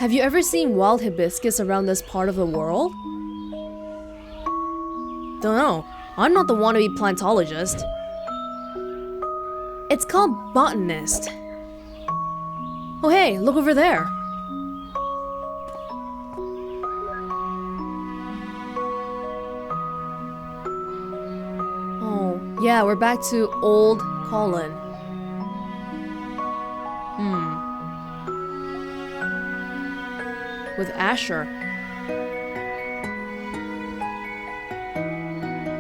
Have you ever seen wild hibiscus around this part of the world? Don't know. I'm not the wannabe plantologist. It's called botanist. Oh hey, look over there. Oh, yeah, we're back to old Colin. With Asher.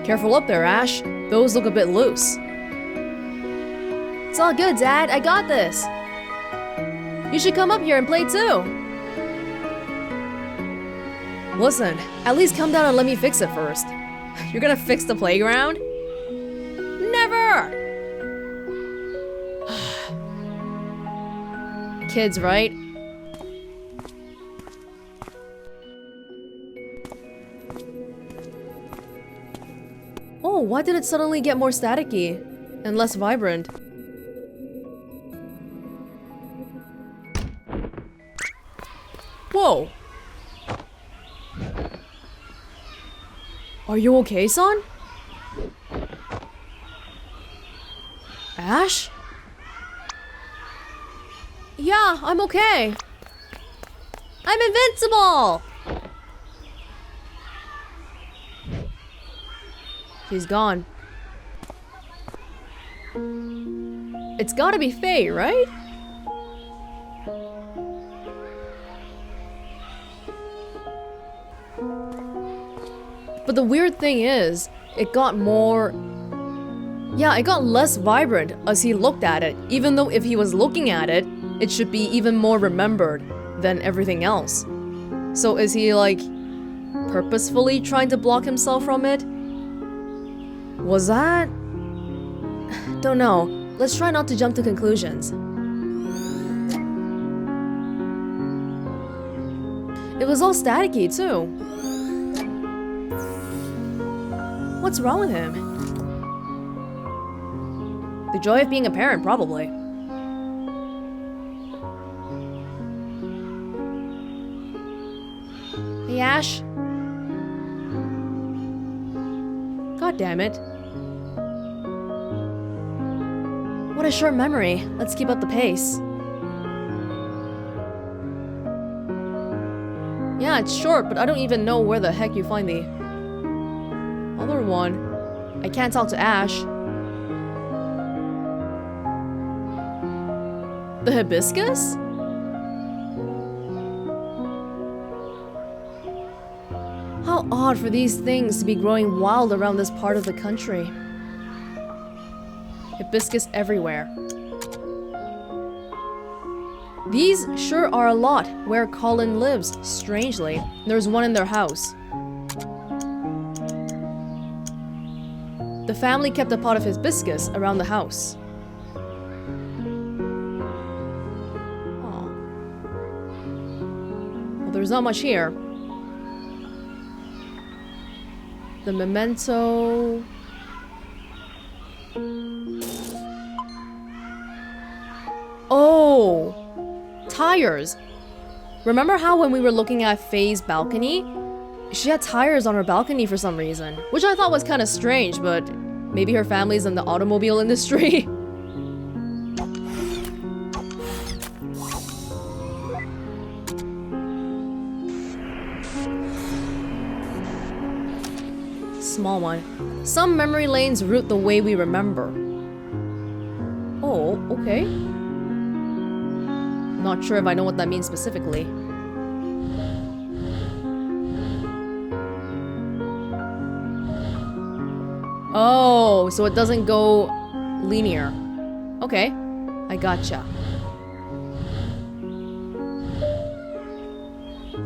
Careful up there, Ash. Those look a bit loose. It's all good, Dad. I got this. You should come up here and play too. Listen, at least come down and let me fix it first. You're gonna fix the playground? Never! Kids, right? Oh, why did it suddenly get more staticky and less vibrant? Whoa! Are you okay, son? Ash? Yeah, I'm okay. I'm invincible! She's gone. It's gotta be Faye, right? But the weird thing is, it got more... Yeah, it got less vibrant as he looked at it, even though if he was looking at it, it should be even more remembered than everything else. So is he, like, purposefully trying to block himself from it? Was that? Don't know. Let's try not to jump to conclusions. It was all staticky, too. What's wrong with him? The joy of being a parent, probably. Hey, Ash. God damn it. What a short memory. Let's keep up the pace. Yeah, it's short, but I don't even know where the heck you find the other one. I can't talk to Ash. The hibiscus? How odd for these things to be growing wild around this part of the country. Hibiscus everywhere. These sure are a lot where Colin lives, strangely. There's one in their house. The family kept a pot of hibiscus around the house. Oh. Well, there's not much here. The memento... Oh! Tires! Remember how when we were looking at Faye's balcony? She had tires on her balcony for some reason, which I thought was kind of strange, but maybe her family's in the automobile industry. Small one. Some memory lanes route the way we remember. Oh, okay. Not sure if I know what that means specifically. Oh, so it doesn't go linear. Okay, I gotcha.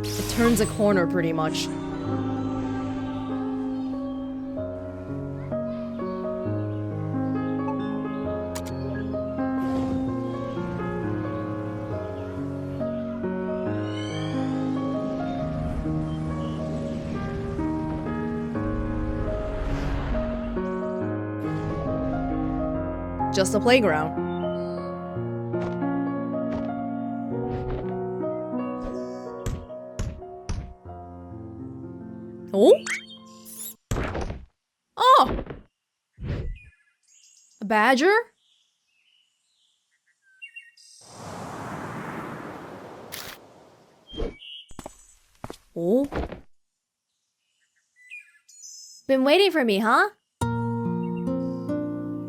It turns a corner pretty much. Just a playground. Oh? Oh! A badger? Oh? Been waiting for me, huh?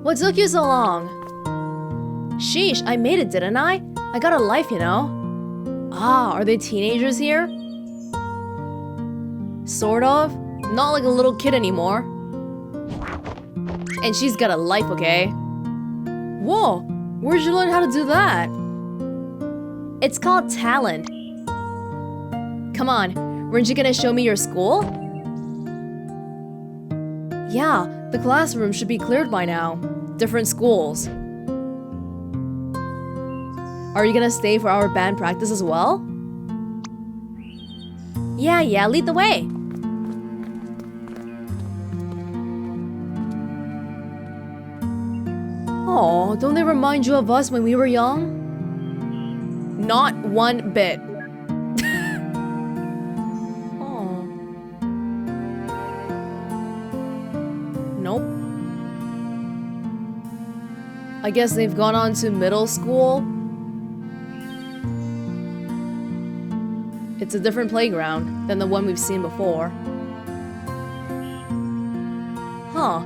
What took you so long? Sheesh, I made it, didn't I? I got a life, you know. Ah, are they teenagers here? Sort of. Not like a little kid anymore. And she's got a life, okay? Whoa, where'd you learn how to do that? It's called talent. Come on, weren't you gonna show me your school? Yeah, the classroom should be cleared by now. Different schools. Are you gonna stay for our band practice as well? Yeah, lead the way. Oh, don't they remind you of us when we were young? Not one bit. Oh. Nope. I guess they've gone on to middle school. It's a different playground than the one we've seen before. Huh,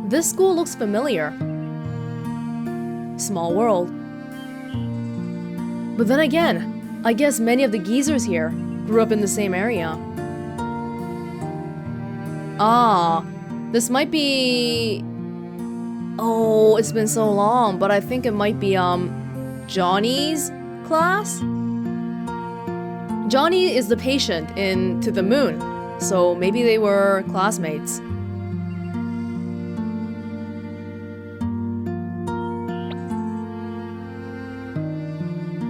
this school looks familiar. Small world. But then again, I guess many of the geezers here grew up in the same area. Ah, this might be... Oh, it's been so long, but I think it might be, Johnny's class? Johnny is the patient in To the Moon, so maybe they were classmates.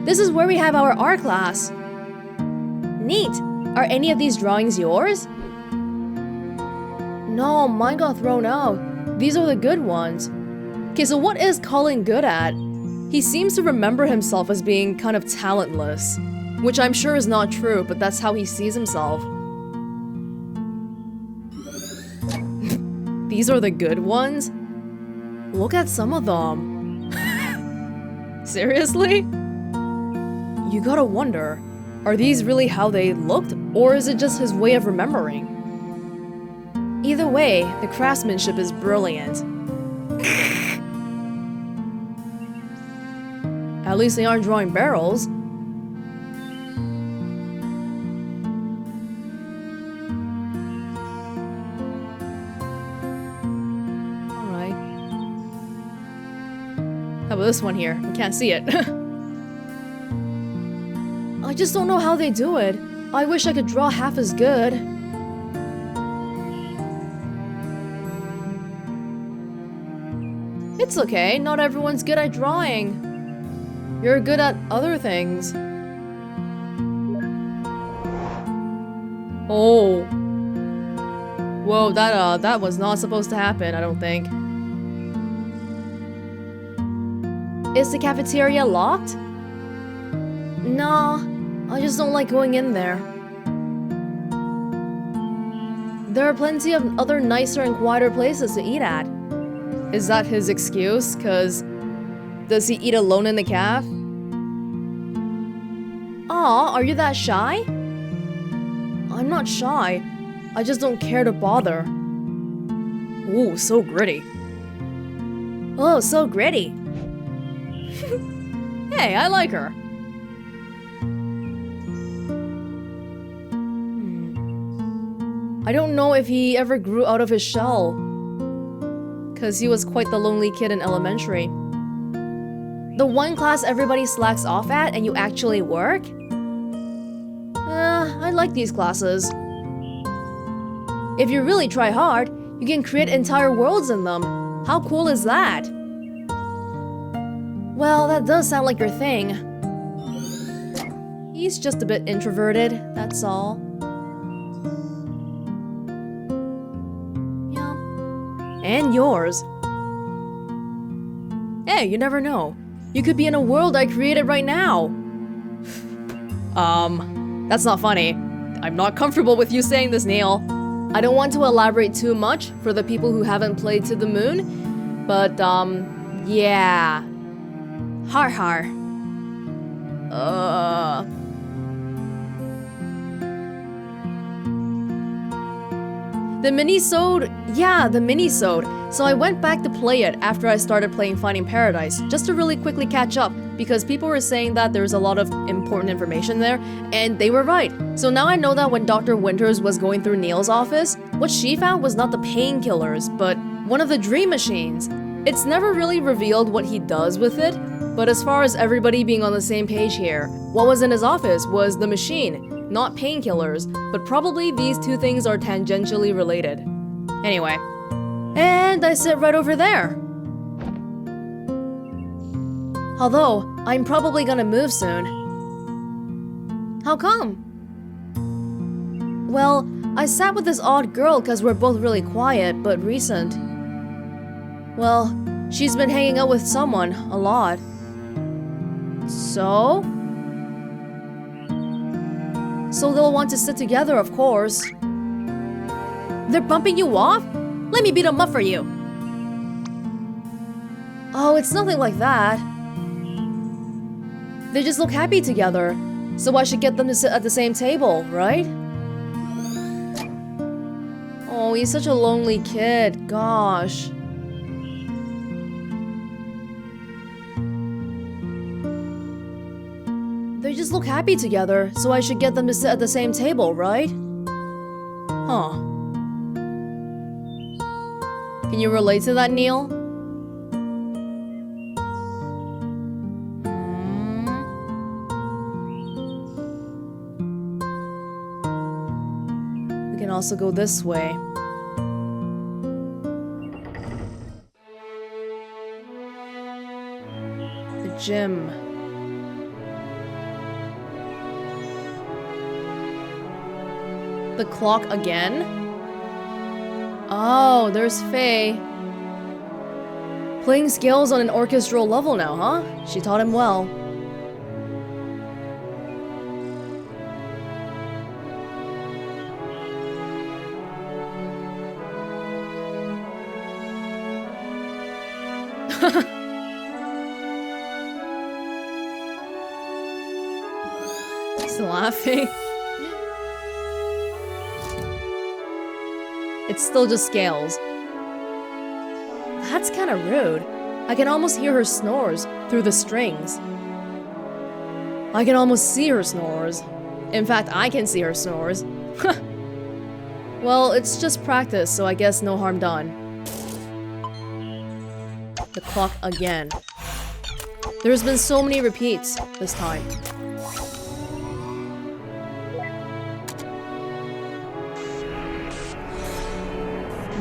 This is where we have our art class. Neat! Are any of these drawings yours? No, mine got thrown out. These are the good ones. Okay, so what is Colin good at? He seems to remember himself as being kind of talentless. Which I'm sure is not true, but that's how he sees himself. These are the good ones? Look at some of them. Seriously? You gotta wonder, are these really how they looked, or is it just his way of remembering? Either way, the craftsmanship is brilliant. At least they aren't drawing barrels. Alright. How about this one here? We can't see it. I just don't know how they do it. I wish I could draw half as good. It's okay, not everyone's good at drawing. You're good at other things. Oh. Whoa, that was not supposed to happen, I don't think. Is the cafeteria locked? Nah, I just don't like going in there. There are plenty of other nicer and quieter places to eat at. Is that his excuse? 'Cause does he eat alone in the caf? Aw, are you that shy? I'm not shy. I just don't care to bother. Ooh, so gritty. Oh, so gritty. Hey, I like her. I don't know if he ever grew out of his shell. 'Cause he was quite the lonely kid in elementary. The one class everybody slacks off at and you actually work? I like these classes. If you really try hard, you can create entire worlds in them. How cool is that? Well, that does sound like your thing. He's just a bit introverted, that's all. Yeah. And yours. Hey, you never know. You could be in a world I created right now. That's not funny. I'm not comfortable with you saying this, Neil. I don't want to elaborate too much for the people who haven't played To the Moon, but yeah. Har har. The mini-sode, yeah, the mini-sode. So I went back to play it after I started playing Finding Paradise, just to really quickly catch up, because people were saying that there's a lot of important information there, and they were right. So now I know that when Dr. Winters was going through Neil's office, what she found was not the painkillers, but one of the dream machines. It's never really revealed what he does with it, but as far as everybody being on the same page here, what was in his office was the machine, not painkillers, but probably these two things are tangentially related. Anyway, and I sit right over there. Although, I'm probably gonna move soon. How come? Well, I sat with this odd girl cause we're both really quiet, but recent. Well, she's been hanging out with someone, a lot. So? So they'll want to sit together, of course. They're bumping you off? Let me beat them up for you. Oh, it's nothing like that. They just look happy together, so I should get them to sit at the same table, right? Oh, he's such a lonely kid, gosh. They just look happy together, so I should get them to sit at the same table, right? Huh. Can you relate to that, Neil? We can also go this way. The gym. The clock again? Oh, there's Faye. Playing scales on an orchestral level now, huh? She taught him well. Just laughing. It's still just scales. That's kinda rude. I can almost hear her snores through the strings. I can almost see her snores. In fact, I can see her snores. Well, it's just practice, so I guess no harm done. The clock again. There's been so many repeats this time.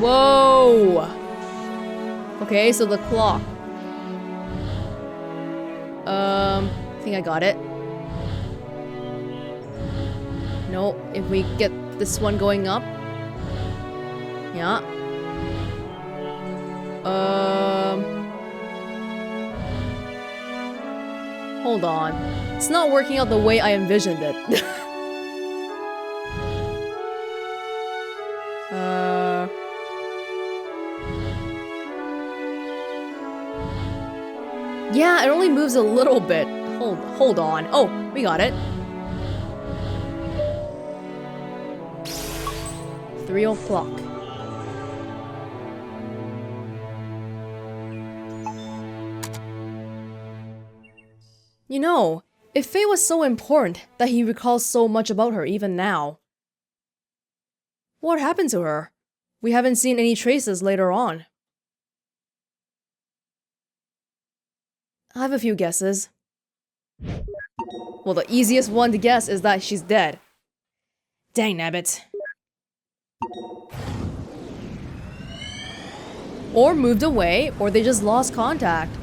Whoa! Okay, so the clock. I think I got it. No, if we get this one going up. Yeah. Hold on. It's not working out the way I envisioned it. Yeah, it only moves a little bit. Hold on. Oh, we got it. 3 o'clock. You know, if Faye was so important that he recalls so much about her even now, what happened to her? We haven't seen any traces later on. I have a few guesses. Well, the easiest one to guess is that she's dead. Dang nabbit. Or moved away, or they just lost contact.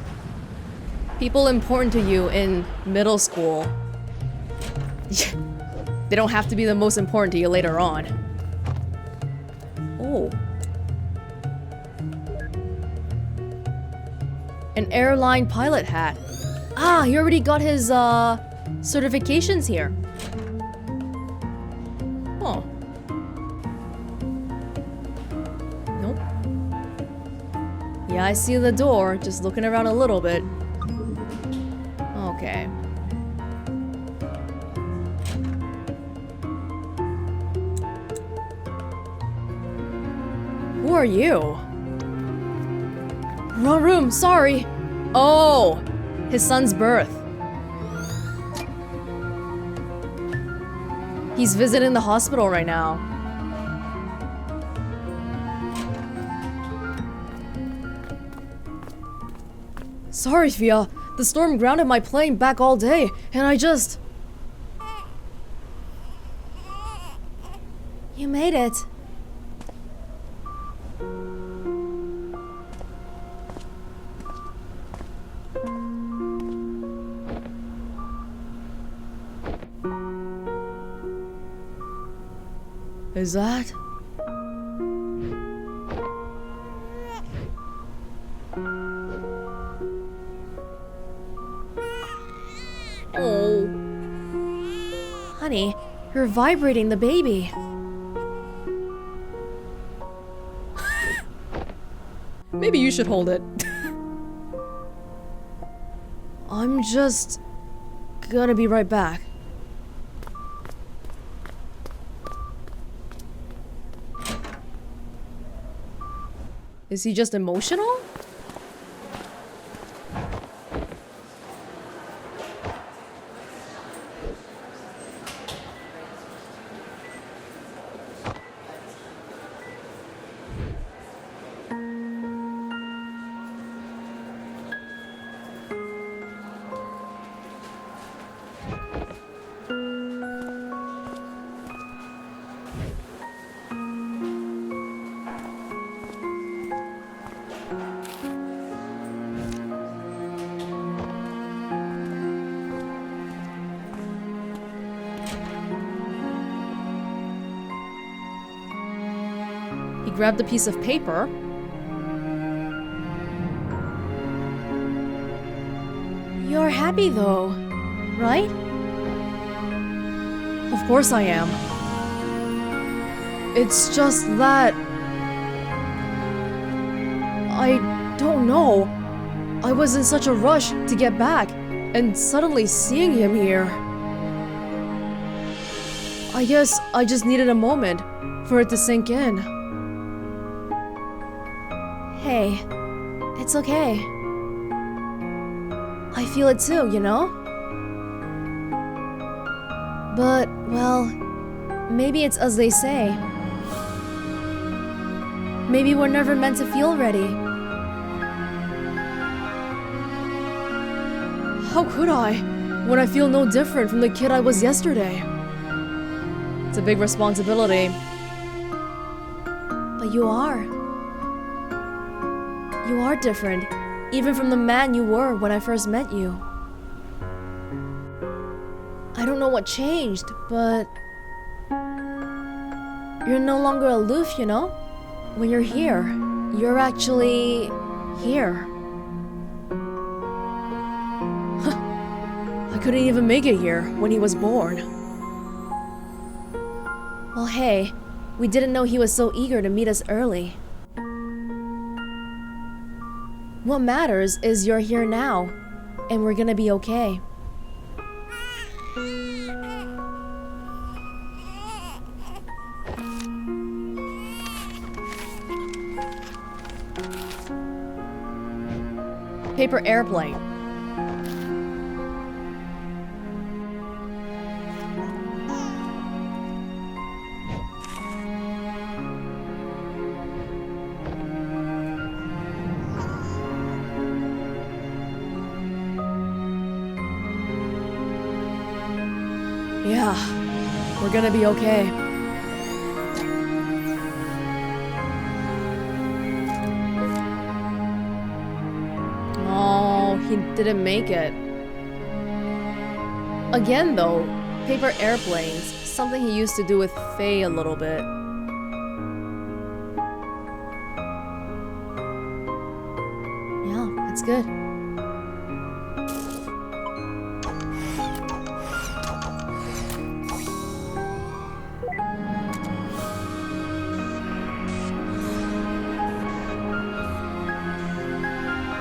People important to you in middle school. They don't have to be the most important to you later on. Oh. An airline pilot hat. Ah, he already got his, certifications here. Oh. Yeah, I see the door, just looking around a little bit. Okay. Who are you? Wrong room, sorry. Oh, his son's birth. He's visiting the hospital right now. Sorry, Fia. The storm grounded my plane back all day, and I just... You made it. Is that? Oh. Honey, you're vibrating the baby. Maybe you should hold it. I'm just gonna be right back. Is he just emotional? He grabbed a piece of paper. You're happy though, right? Of course I am. It's just that... I don't know. I was in such a rush to get back, and suddenly seeing him here... I guess I just needed a moment for it to sink in. Hey, it's okay. I feel it too, you know? But, well, maybe it's as they say. Maybe we're never meant to feel ready. How could I, when I feel no different from the kid I was yesterday? It's a big responsibility. But you are. You are different, even from the man you were when I first met you. I don't know what changed, but... You're no longer aloof, you know? When you're here, you're actually... here. I couldn't even make it here when he was born. Well, hey, we didn't know he was so eager to meet us early. What matters is you're here now, and we're gonna be okay. Paper airplane. Yeah, we're gonna be okay. Oh, he didn't make it. Again though, paper airplanes, something he used to do with Faye a little bit. Yeah, it's good.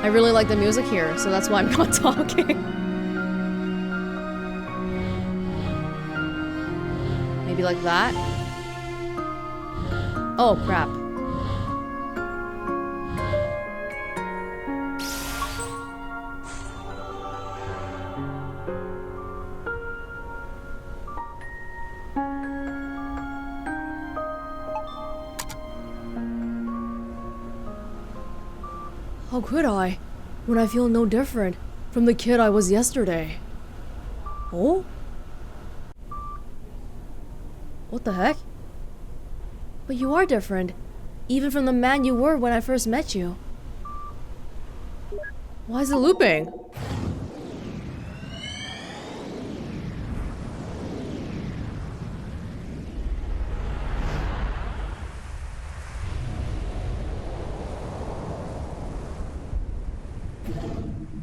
really like the music here, so that's why I'm not talking. Maybe like that? Oh, crap. How could I, when I feel no different from the kid I was yesterday? Oh? What the heck? But you are different, even from the man you were when I first met you. Why is it looping?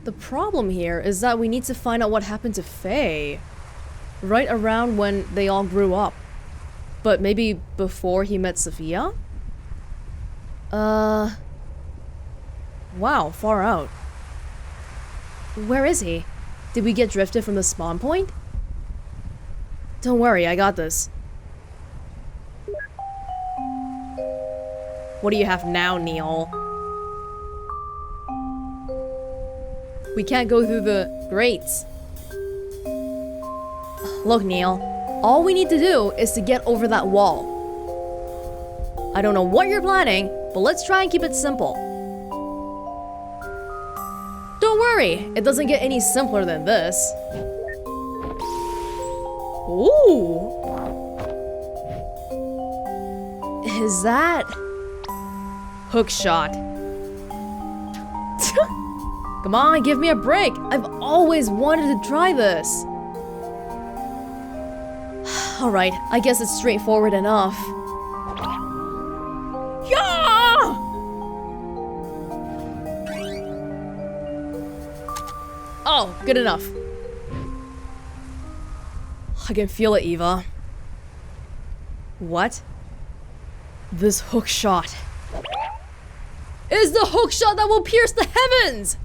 The problem here is that we need to find out what happened to Faye. Right around when they all grew up. But maybe before he met Sophia? Wow, far out. Where is he? Did we get drifted from the spawn point? Don't worry, I got this. What do you have now, Neil? We can't go through the grates. Look, Neil. All we need to do is to get over that wall. I don't know what you're planning, but let's try and keep it simple. Don't worry, it doesn't get any simpler than this. Ooh. Is that... Hookshot? Come on, give me a break. I've always wanted to try this. Alright, I guess it's straightforward enough. Yeah! Oh, good enough. I can feel it, Eva. What? This hookshot is the hookshot that will pierce the heavens!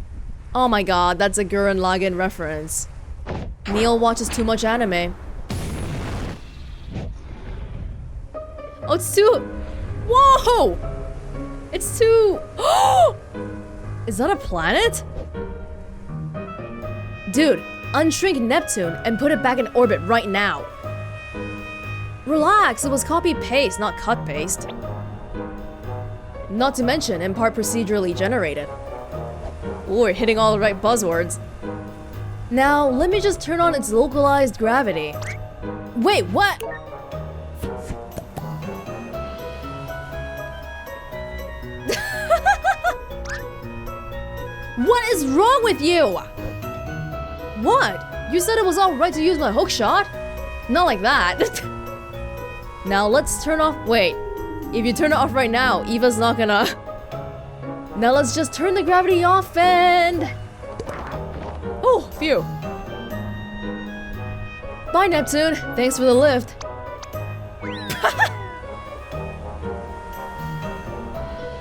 Oh my god, that's a Gurren Lagann reference. Neil watches too much anime. Oh, it's too... Whoa! It's too... Is that a planet? Dude, unshrink Neptune and put it back in orbit right now. Relax, it was copy-paste, not cut-paste. Not to mention, in part procedurally generated. Ooh, we're hitting all the right buzzwords. Now, let me just turn on its localized gravity. Wait, what? What is wrong with you? What? You said it was alright to use my hookshot? Not like that. Now let's turn off- wait. If you turn it off right now, Eva's not gonna... Now let's just turn the gravity off and... Oh, phew. Bye, Neptune. Thanks for the lift.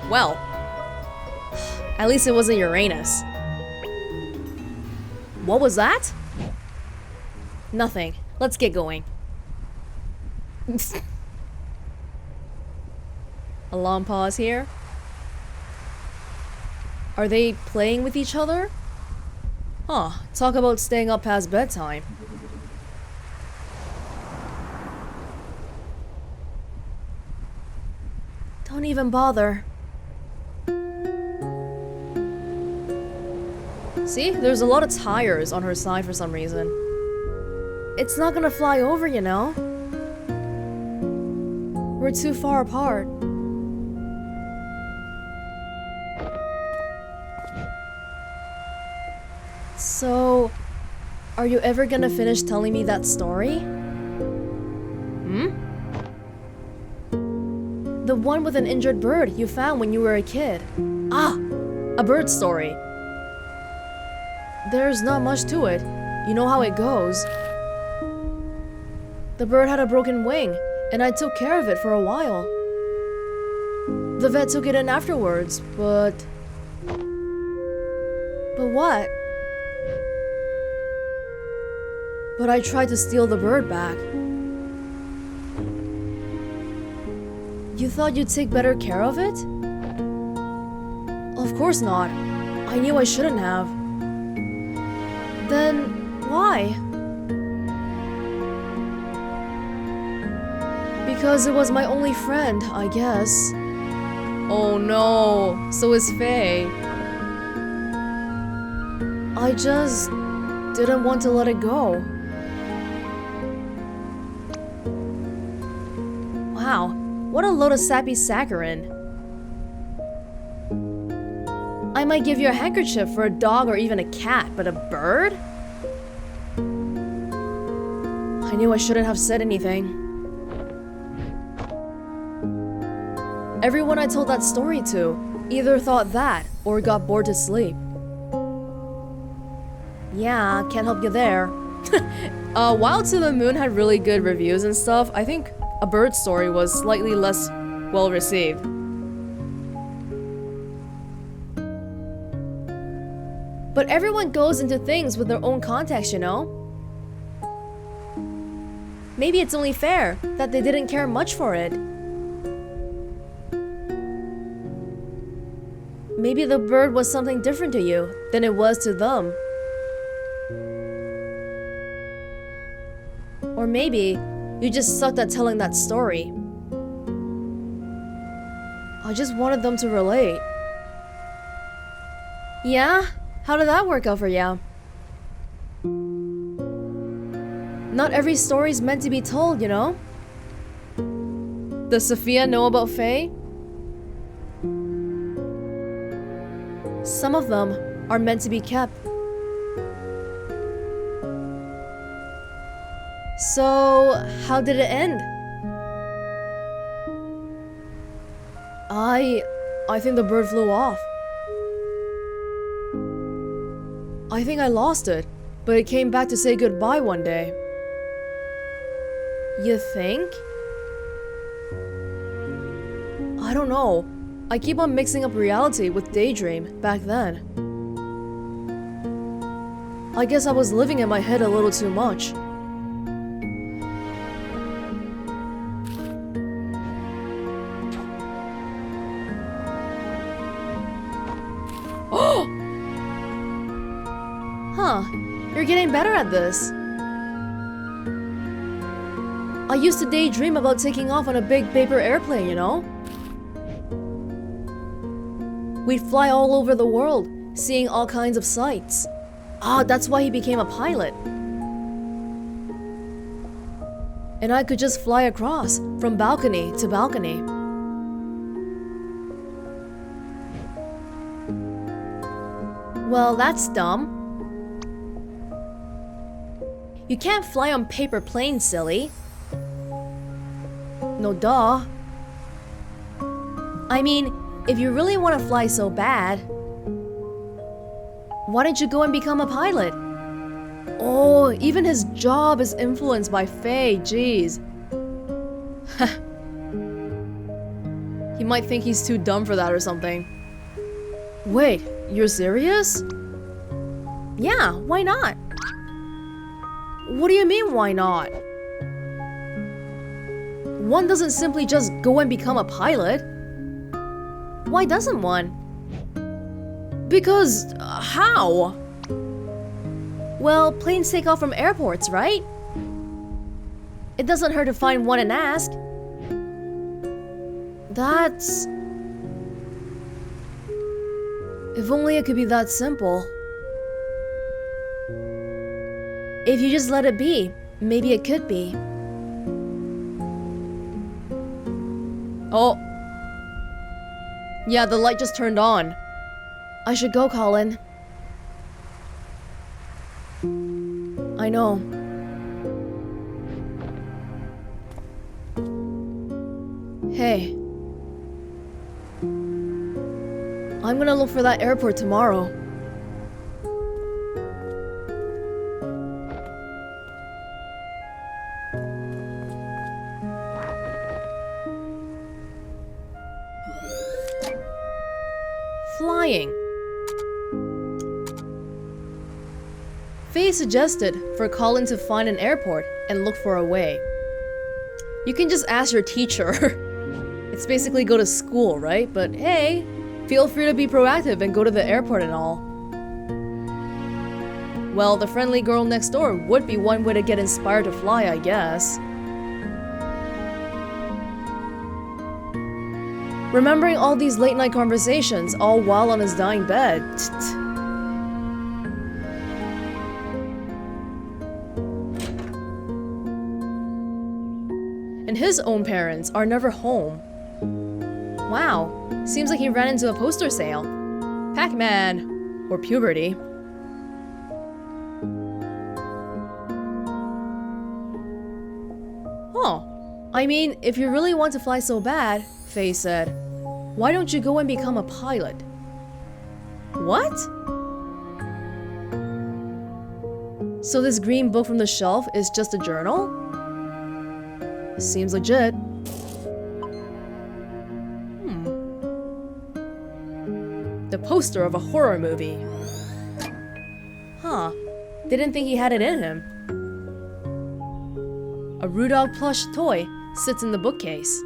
Well, at least it wasn't Uranus. What was that? Nothing. Let's get going. A long pause here. Are they playing with each other? Huh, talk about staying up past bedtime. Don't even bother. See, there's a lot of tires on her side for some reason. It's not gonna fly over, you know? We're too far apart. So, are you ever gonna finish telling me that story? Hmm? The one with an injured bird you found when you were a kid. Ah, a bird story. There's not much to it. You know how it goes. The bird had a broken wing, and I took care of it for a while. The vet took it in afterwards, but... But what? But I tried to steal the bird back. You thought you'd take better care of it? Of course not. I knew I shouldn't have. Then why? Because it was my only friend, I guess. Oh no, so is Faye. I just didn't want to let it go. Wow, what a load of sappy saccharin. I might give you a handkerchief for a dog or even a cat, but a bird? I knew I shouldn't have said anything. Everyone I told that story to either thought that or got bored to sleep. Yeah, can't help you there. Wild to the Moon had really good reviews and stuff. I think A Bird Story was slightly less well received. But everyone goes into things with their own context, you know? Maybe it's only fair that they didn't care much for it. Maybe the bird was something different to you than it was to them. Or maybe you just sucked at telling that story. I just wanted them to relate. Yeah? How did that work out for you? Not every story's meant to be told, you know? Does Sophia know about Faye? Some of them are meant to be kept. So, how did it end? I think the bird flew off. I think I lost it, but it came back to say goodbye one day. You think? I don't know. I keep on mixing up reality with daydream back then. I guess I was living in my head a little too much. Huh, you're getting better at this. I used to daydream about taking off on a big paper airplane, you know? We'd fly all over the world, seeing all kinds of sights. Ah, that's why he became a pilot. And I could just fly across, from balcony to balcony. Well, that's dumb. You can't fly on paper planes, silly. No duh. I mean, if you really want to fly so bad, why don't you go and become a pilot? Oh, even his job is influenced by Faye, jeez. He might think he's too dumb for that or something. Wait, you're serious? Yeah, why not? What do you mean, why not? One doesn't simply just go and become a pilot. Why doesn't one? Because, how? Well, planes take off from airports, right? It doesn't hurt to find one and ask. That's... If only it could be that simple. If you just let it be, maybe it could be. Oh. Yeah, the light just turned on. I should go, Colin. I know. Hey. I'm gonna look for that airport tomorrow. Flying. he suggested for Colin to find an airport and look for a way. You can just ask your teacher. It's basically go to school, right? But hey, feel free to be proactive and go to the airport and all. Well, the friendly girl next door would be one way to get inspired to fly, I guess. Remembering all these late-night conversations, all while on his dying bed. And his own parents are never home. Wow, seems like he ran into a poster sale. Pac-Man. Or puberty. Huh. I mean, if you really want to fly so bad, Faye said, why don't you go and become a pilot? What? So this green book from the shelf is just a journal? Seems legit. The poster of a horror movie. Huh. Didn't think he had it in him. A Rudolph plush toy sits in the bookcase.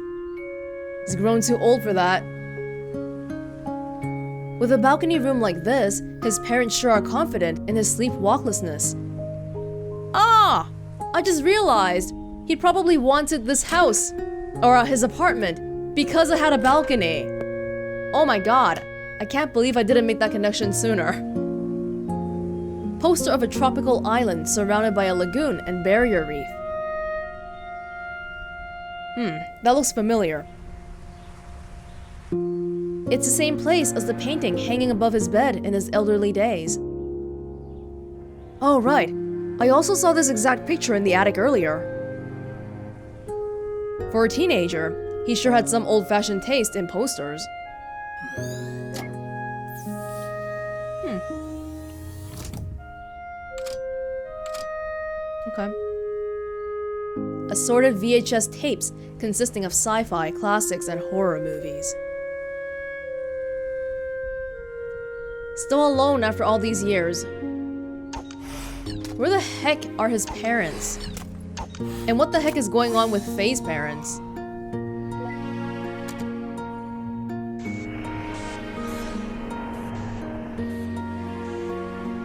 He's grown too old for that. With a balcony room like this, his parents sure are confident in his sleepwalklessness. Ah! I just realized he probably wanted this house, or his apartment, because it had a balcony. Oh my god, I can't believe I didn't make that connection sooner. Poster of a tropical island surrounded by a lagoon and barrier reef. That looks familiar. It's the same place as the painting hanging above his bed in his elderly days. Oh right, I also saw this exact picture in the attic earlier. For a teenager, he sure had some old-fashioned taste in posters. Okay. Assorted VHS tapes consisting of sci-fi, classics, and horror movies. Still alone after all these years. Where the heck are his parents? And what the heck is going on with Faye's parents?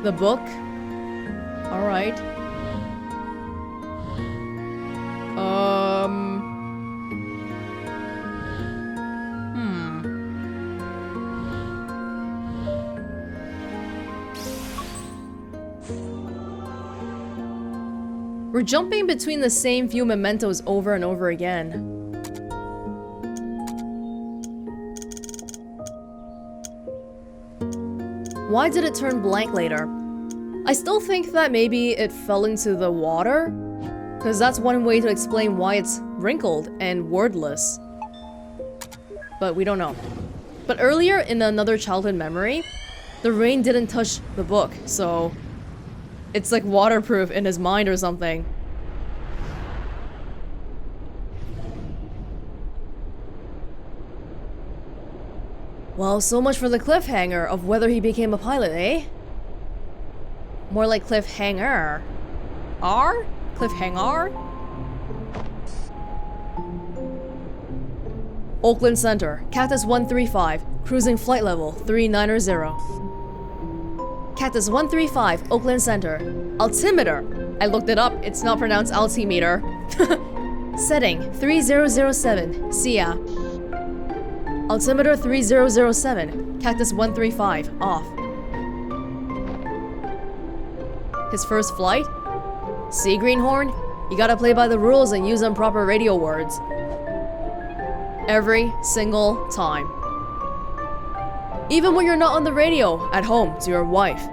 The book? Alright. We're jumping between the same few mementos over and over again. Why did it turn blank later? I still think that maybe it fell into the water, because that's one way to explain why it's wrinkled and wordless. But we don't know. But earlier in another childhood memory, the rain didn't touch the book, so it's like waterproof in his mind or something. Well, so much for the cliffhanger of whether he became a pilot, eh? More like cliffhanger. R? Cliffhanger? Oakland Center, Cactus 135, cruising flight level 390. Cactus 135, Oakland Center. Altimeter. I looked it up, it's not pronounced altimeter. Setting 3007, SIA. Altimeter 3007, Cactus 135, off. His first flight? See, Greenhorn? You gotta play by the rules and use improper radio words. Every single time. Even when you're not on the radio, at home, to your wife.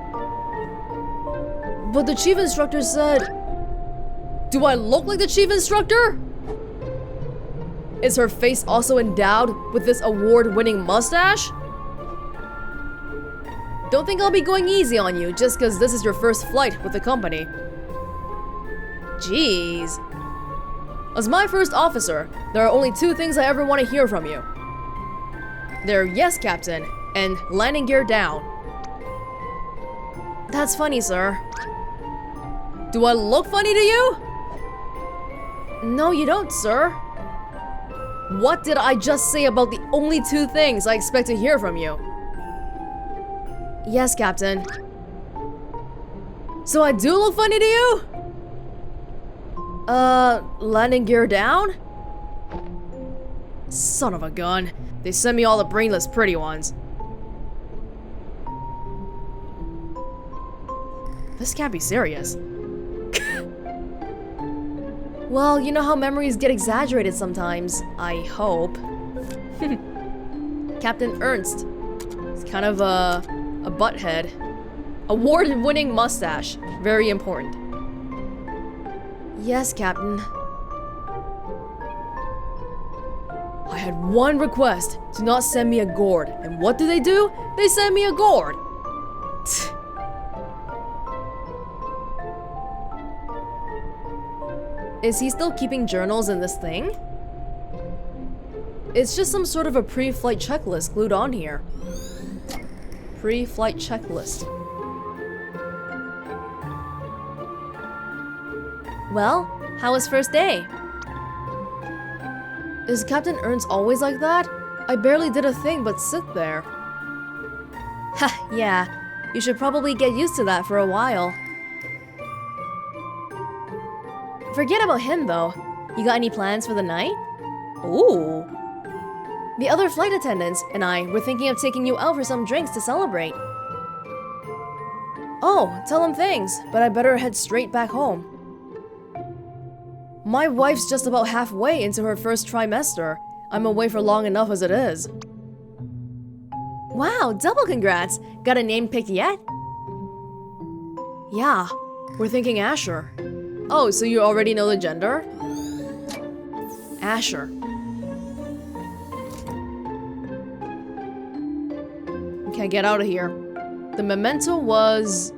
But the chief instructor said... Do I look like the chief instructor? Is her face also endowed with this award-winning mustache? Don't think I'll be going easy on you just because this is your first flight with the company. Jeez. As my first officer, there are only two things I ever want to hear from you. They're yes, Captain, and landing gear down. That's funny, sir. Do I look funny to you? No, you don't, sir. What did I just say about the only two things I expect to hear from you? Yes, Captain. So I do look funny to you? Landing gear down? Son of a gun. They sent me all the brainless pretty ones. This can't be serious. Well, you know how memories get exaggerated sometimes. I hope. Captain Ernst. He's kind of a butthead. Award-winning mustache. Very important. Yes, Captain. I had one request. Do not send me a gourd. And what do? They send me a gourd. Is he still keeping journals in this thing? It's just some sort of a pre-flight checklist glued on here. Pre-flight checklist. Well, how was first day? Is Captain Ernst always like that? I barely did a thing but sit there. Ha, yeah. You should probably get used to that for a while. Forget about him, though. You got any plans for the night? Ooh. The other flight attendants and I were thinking of taking you out for some drinks to celebrate. Oh, tell them things, but I better head straight back home. My wife's just about halfway into her first trimester. I'm away for long enough as it is. Wow, double congrats! Got a name picked yet? Yeah, we're thinking Asher. Oh, so you already know the gender? Asher. Okay, get out of here. The memento was...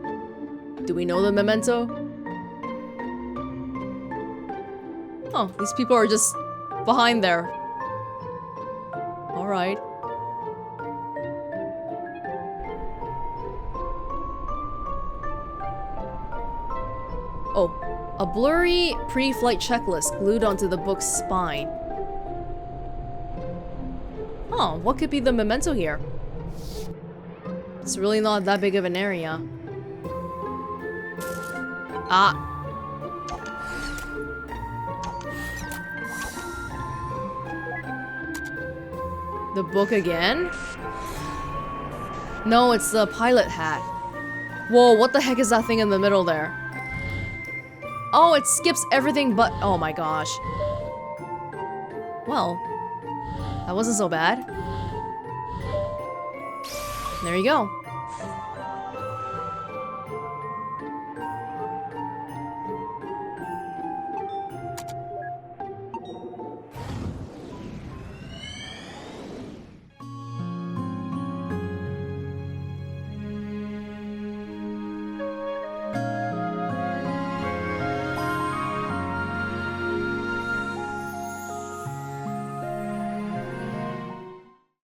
Do we know the memento? Oh, these people are just behind there. Alright. Oh, a blurry pre-flight checklist glued onto the book's spine. Oh, what could be the memento here? It's really not that big of an area. Ah. The book again? No, it's the pilot hat. Whoa, what the heck is that thing in the middle there? Oh, it skips everything but... Oh my gosh. Well, that wasn't so bad. There you go.